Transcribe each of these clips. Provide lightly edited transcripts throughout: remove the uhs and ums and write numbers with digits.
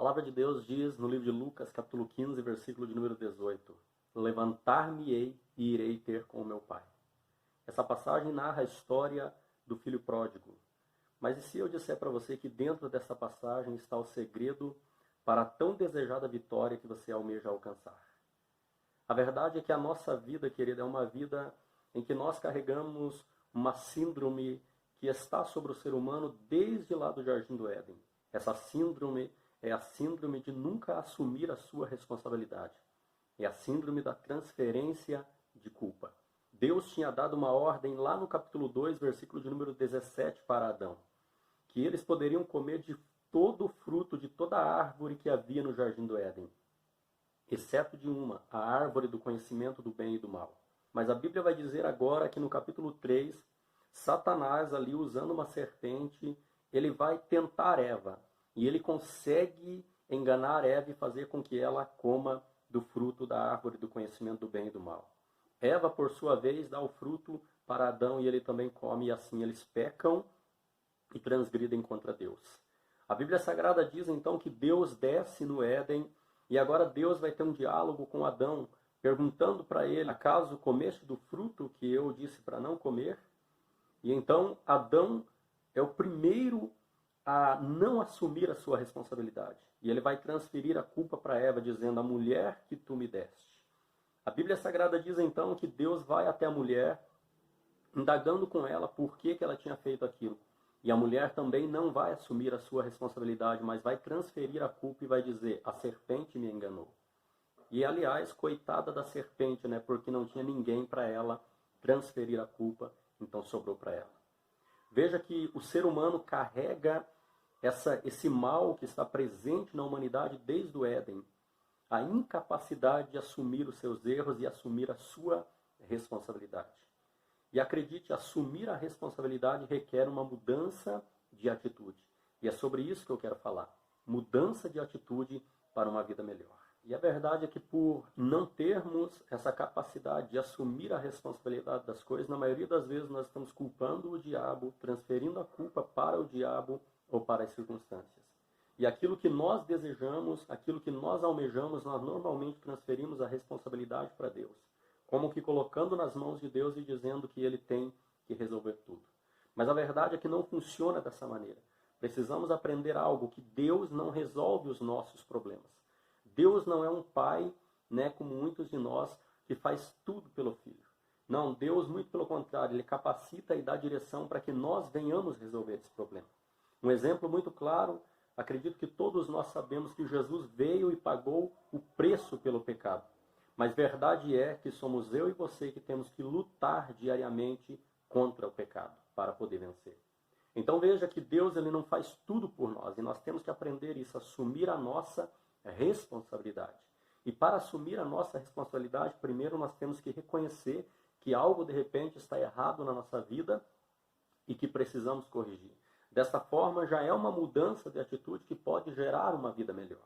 palavra de Deus diz no livro de Lucas, capítulo 15, versículo de número 18: Levantar-me-ei e irei ter com o meu pai. Essa passagem narra a história do filho pródigo. Mas e se eu disser para você que dentro dessa passagem está o segredo para a tão desejada vitória que você almeja alcançar? A verdade é que a nossa vida, querida, é uma vida em que nós carregamos uma síndrome que está sobre o ser humano desde lá do Jardim do Éden. Essa síndrome é a síndrome de nunca assumir a sua responsabilidade. É a síndrome da transferência de culpa. Deus tinha dado uma ordem lá no capítulo 2, versículo de número 17 para Adão, que eles poderiam comer de todo o fruto, de toda a árvore que havia no Jardim do Éden, exceto de uma, a árvore do conhecimento do bem e do mal. Mas a Bíblia vai dizer agora que no capítulo 3, Satanás, ali usando uma serpente, ele vai tentar Eva. E ele consegue enganar Eva e fazer com que ela coma do fruto da árvore do conhecimento do bem e do mal. Eva, por sua vez, dá o fruto para Adão e ele também come, e assim eles pecam e transgridem contra Deus. A Bíblia Sagrada diz então que Deus desce no Éden e agora Deus vai ter um diálogo com Adão, perguntando para ele: acaso comeste do fruto que eu disse para não comer? E então Adão é o primeiro a não assumir a sua responsabilidade. E ele vai transferir a culpa para Eva, dizendo: a mulher que tu me deste. A Bíblia Sagrada diz então que Deus vai até a mulher, indagando com ela por que ela tinha feito aquilo. E a mulher também não vai assumir a sua responsabilidade, mas vai transferir a culpa e vai dizer: a serpente me enganou. E aliás, coitada da serpente, né? Porque não tinha ninguém para ela transferir a culpa, então sobrou para ela. Veja que o ser humano carrega esse mal que está presente na humanidade desde o Éden. A incapacidade de assumir os seus erros e assumir a sua responsabilidade. E acredite, assumir a responsabilidade requer uma mudança de atitude. E é sobre isso que eu quero falar. Mudança de atitude para uma vida melhor. E a verdade é que por não termos essa capacidade de assumir a responsabilidade das coisas, na maioria das vezes nós estamos culpando o diabo, transferindo a culpa para o diabo ou para as circunstâncias. E aquilo que nós desejamos, aquilo que nós almejamos, nós normalmente transferimos a responsabilidade para Deus. Como que colocando nas mãos de Deus e dizendo que Ele tem que resolver tudo. Mas a verdade é que não funciona dessa maneira. Precisamos aprender algo, que Deus não resolve os nossos problemas. Deus não é um pai, né, como muitos de nós, que faz tudo pelo filho. Não, Deus, muito pelo contrário, Ele capacita e dá direção para que nós venhamos resolver esse problema. Um exemplo muito claro, acredito que todos nós sabemos que Jesus veio e pagou o preço pelo pecado. Mas verdade é que somos eu e você que temos que lutar diariamente contra o pecado para poder vencer. Então veja que Deus, ele não faz tudo por nós e nós temos que aprender isso, assumir a nossa responsabilidade. E para assumir a nossa responsabilidade, primeiro nós temos que reconhecer que algo de repente está errado na nossa vida e que precisamos corrigir. Dessa forma já é uma mudança de atitude que pode gerar uma vida melhor.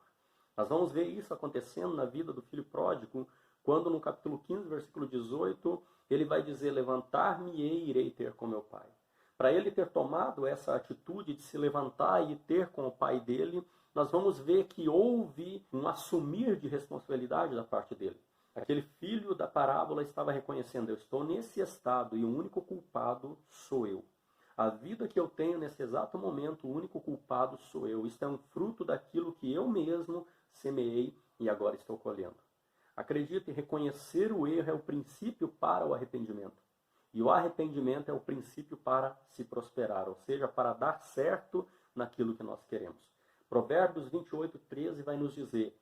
Nós vamos ver isso acontecendo na vida do filho pródigo, quando no capítulo 15, versículo 18, ele vai dizer: levantar-me-ei e irei ter com meu pai. Para ele ter tomado essa atitude de se levantar e ter com o pai dele, nós vamos ver que houve um assumir de responsabilidade da parte dele. Aquele filho da parábola estava reconhecendo: eu estou nesse estado e o único culpado sou eu. A vida que eu tenho nesse exato momento, o único culpado sou eu. Isto é um fruto daquilo que eu mesmo semeei e agora estou colhendo. Acredite, reconhecer o erro é o princípio para o arrependimento. E o arrependimento é o princípio para se prosperar, ou seja, para dar certo naquilo que nós queremos. Provérbios 28, 13 vai nos dizer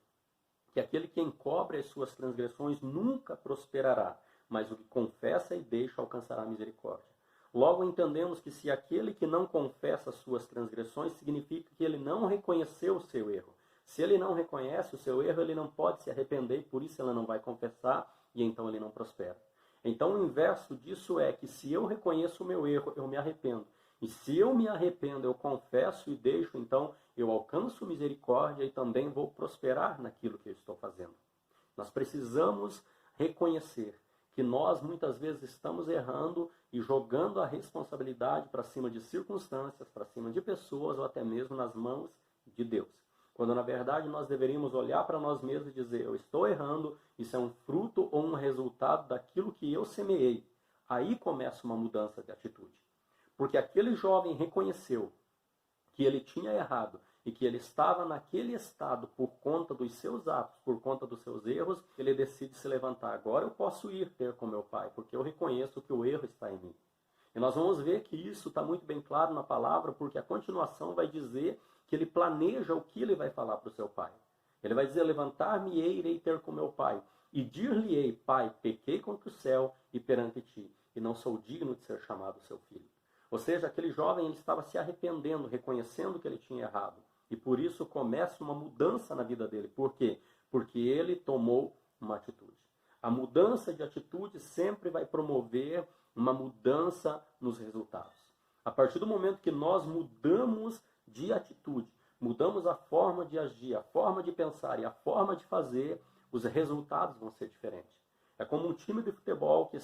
que aquele que encobre as suas transgressões nunca prosperará, mas o que confessa e deixa alcançará misericórdia. Logo entendemos que se aquele que não confessa as suas transgressões, significa que ele não reconheceu o seu erro. Se ele não reconhece o seu erro, ele não pode se arrepender, e por isso ele não vai confessar, e então ele não prospera. Então o inverso disso é que se eu reconheço o meu erro, eu me arrependo. E se eu me arrependo, eu confesso e deixo, então eu alcanço misericórdia e também vou prosperar naquilo que eu estou fazendo. Nós precisamos reconhecer que nós muitas vezes estamos errando e jogando a responsabilidade para cima de circunstâncias, para cima de pessoas ou até mesmo nas mãos de Deus. Quando na verdade nós deveríamos olhar para nós mesmos e dizer, eu estou errando, isso é um fruto ou um resultado daquilo que eu semeei. Aí começa uma mudança de atitude. Porque aquele jovem reconheceu que ele tinha errado e que ele estava naquele estado por conta dos seus atos, por conta dos seus erros, ele decide se levantar. Agora eu posso ir ter com meu pai, porque eu reconheço que o erro está em mim. E nós vamos ver que isso está muito bem claro na palavra, porque a continuação vai dizer que ele planeja o que ele vai falar para o seu pai. Ele vai dizer, levantar-me-ei, irei ter com meu pai, e dir-lhe-ei, pai, pequei contra o céu e perante ti, e não sou digno de ser chamado seu filho. Ou seja, aquele jovem ele estava se arrependendo, reconhecendo que ele tinha errado. E por isso começa uma mudança na vida dele. Por quê? Porque ele tomou uma atitude. A mudança de atitude sempre vai promover uma mudança nos resultados. A partir do momento que nós mudamos de atitude, mudamos a forma de agir, a forma de pensar e a forma de fazer, os resultados vão ser diferentes. É como um time de futebol que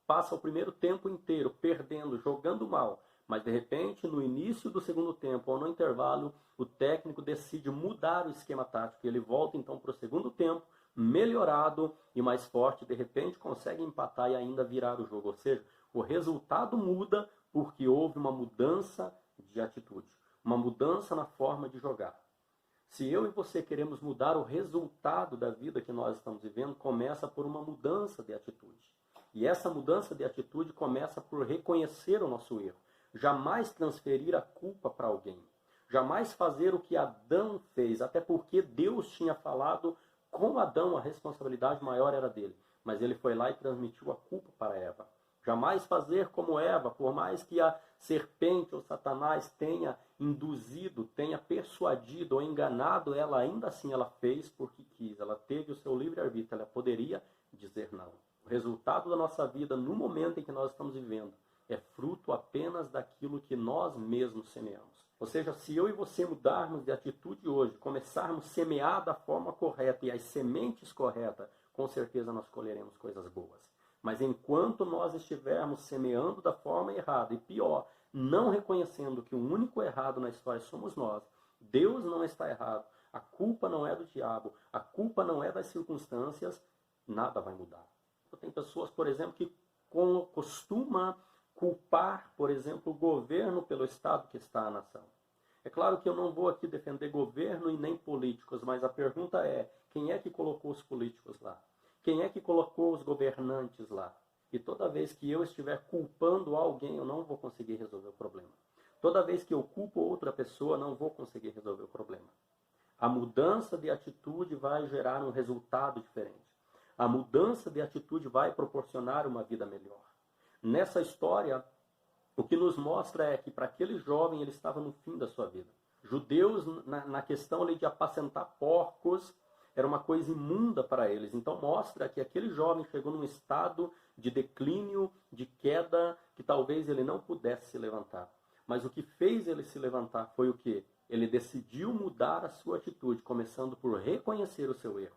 passa o primeiro tempo inteiro perdendo, jogando mal, mas de repente, no início do segundo tempo ou no intervalo, o técnico decide mudar o esquema tático e ele volta então para o segundo tempo, melhorado e mais forte, de repente consegue empatar e ainda virar o jogo. Ou seja, o resultado muda porque houve uma mudança de atitude, uma mudança na forma de jogar. Se eu e você queremos mudar o resultado da vida que nós estamos vivendo, começa por uma mudança de atitude. E essa mudança de atitude começa por reconhecer o nosso erro. Jamais transferir a culpa para alguém. Jamais fazer o que Adão fez, até porque Deus tinha falado com Adão, a responsabilidade maior era dele. Mas ele foi lá e transmitiu a culpa para Eva. Jamais fazer como Eva, por mais que a serpente ou Satanás tenha induzido, tenha persuadido ou enganado ela, ainda assim ela fez porque quis. Ela teve o seu livre-arbítrio, ela poderia dizer não. O resultado da nossa vida, no momento em que nós estamos vivendo, é fruto apenas daquilo que nós mesmos semeamos. Ou seja, se eu e você mudarmos de atitude hoje, começarmos a semear da forma correta e as sementes corretas, com certeza nós colheremos coisas boas. Mas enquanto nós estivermos semeando da forma errada, e pior, não reconhecendo que o único errado na história somos nós, Deus não está errado, a culpa não é do diabo, a culpa não é das circunstâncias, nada vai mudar. Tem pessoas, por exemplo, que costumam culpar, por exemplo, o governo pelo estado que está a nação. É claro que eu não vou aqui defender governo e nem políticos, mas a pergunta é, quem é que colocou os políticos lá? Quem é que colocou os governantes lá? E toda vez que eu estiver culpando alguém, eu não vou conseguir resolver o problema. Toda vez que eu culpo outra pessoa, não vou conseguir resolver o problema. A mudança de atitude vai gerar um resultado diferente. A mudança de atitude vai proporcionar uma vida melhor. Nessa história, o que nos mostra é que para aquele jovem ele estava no fim da sua vida. Judeus, na questão ali de apacentar porcos, era uma coisa imunda para eles. Então mostra que aquele jovem chegou num estado de declínio, de queda, que talvez ele não pudesse se levantar. Mas o que fez ele se levantar foi o quê? Ele decidiu mudar a sua atitude, começando por reconhecer o seu erro.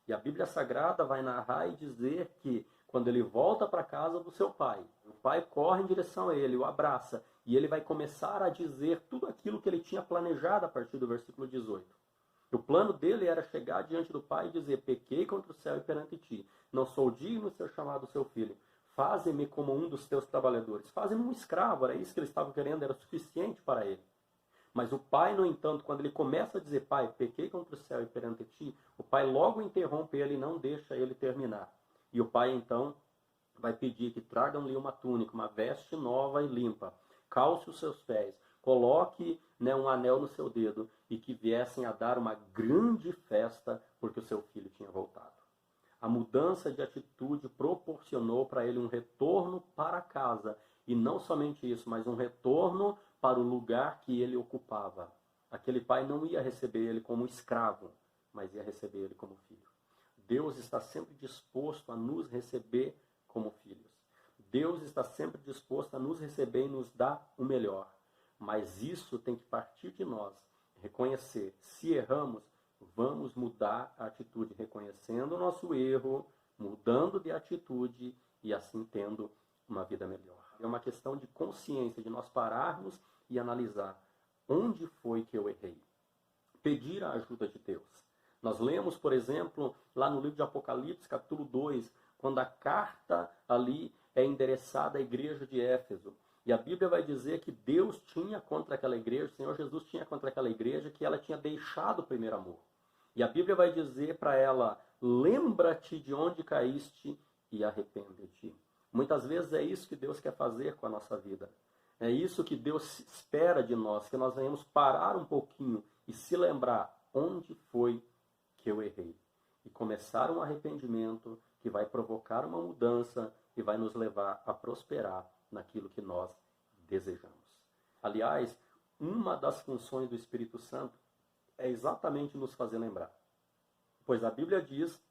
E a Bíblia Sagrada vai narrar e dizer que quando ele volta para a casa do seu pai, o pai corre em direção a ele, o abraça, e ele vai começar a dizer tudo aquilo que ele tinha planejado a partir do versículo 18. O plano dele era chegar diante do pai e dizer, pequei contra o céu e perante ti, não sou digno de ser chamado seu filho, faze-me como um dos teus trabalhadores, faze-me um escravo, era isso que ele estava querendo, era suficiente para ele. Mas o pai, no entanto, quando ele começa a dizer, pai, pequei contra o céu e perante ti, o pai logo interrompe ele e não deixa ele terminar. E o pai, então, vai pedir que tragam-lhe uma túnica, uma veste nova e limpa, calce os seus pés, coloque um anel no seu dedo e que viessem a dar uma grande festa porque o seu filho tinha voltado. A mudança de atitude proporcionou para ele um retorno para casa. E não somente isso, mas um retorno para o lugar que ele ocupava. Aquele pai não ia receber ele como escravo, mas ia receber ele como filho. Deus está sempre disposto a nos receber como filhos. Deus está sempre disposto a nos receber e nos dar o melhor. Mas isso tem que partir de nós. Reconhecer. Se erramos, vamos mudar a atitude. Reconhecendo o nosso erro, mudando de atitude e assim tendo uma vida melhor. É uma questão de consciência, de nós pararmos e analisar onde foi que eu errei. pedir a ajuda de Deus. Nós lemos, por exemplo, lá no livro de Apocalipse, capítulo 2, quando a carta ali é endereçada à igreja de Éfeso. E a Bíblia vai dizer que Deus tinha contra aquela igreja, o Senhor Jesus tinha contra aquela igreja, que ela tinha deixado o primeiro amor. E a Bíblia vai dizer para ela, lembra-te de onde caíste e arrepende-te. Muitas vezes é isso que Deus quer fazer com a nossa vida. É isso que Deus espera de nós, que nós venhamos parar um pouquinho e se lembrar onde foi que eu errei. E começar um arrependimento que vai provocar uma mudança e vai nos levar a prosperar naquilo que nós desejamos. Aliás, uma das funções do Espírito Santo é exatamente nos fazer lembrar. Pois a Bíblia diz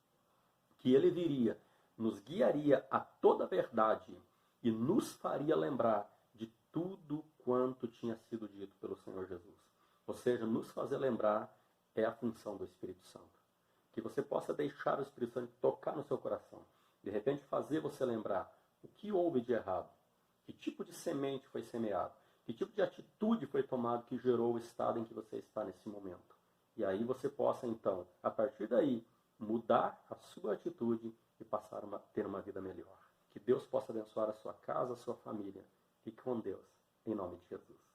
que ele viria, nos guiaria a toda a verdade e nos faria lembrar de tudo quanto tinha sido dito pelo Senhor Jesus. Ou seja, nos fazer lembrar é a função do Espírito Santo. Que você possa deixar o Espírito Santo tocar no seu coração. De repente fazer você lembrar o que houve de errado. Que tipo de semente foi semeado. Que tipo de atitude foi tomado que gerou o estado em que você está nesse momento. E aí você possa então, a partir daí, mudar a sua atitude e passar a ter uma vida melhor. Que Deus possa abençoar a sua casa, a sua família. Fique com Deus. Em nome de Jesus.